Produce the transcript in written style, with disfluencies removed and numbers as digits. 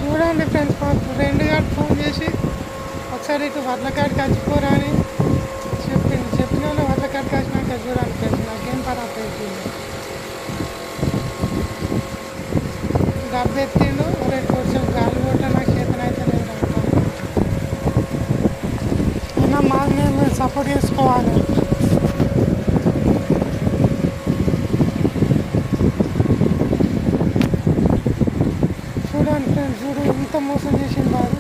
చూడండి ఫ్రెండ్స్, మా ఫ్రెండ్ గారు ఫోన్ చేసి ఒకసారి ఇటు వడ్లకాడికి వచ్చిపోరా అని చెప్పిన వాళ్ళు వడ్లకాడికి వచ్చినాక చూడండి ఫ్రెండ్స్, నాకేం పరాపు అయిపోయింది. డబ్బెత్తిండు, రేపు కొంచెం గాలి కొట్ట నాకు చేతన అయితే లేదు అంటాను. అయినా మాకు మేము సపోర్ట్ చేసుకోవాలి. చూడండి ఫ్రెండ్స్, చూడు ఇంత మోసం చేసింది వారు.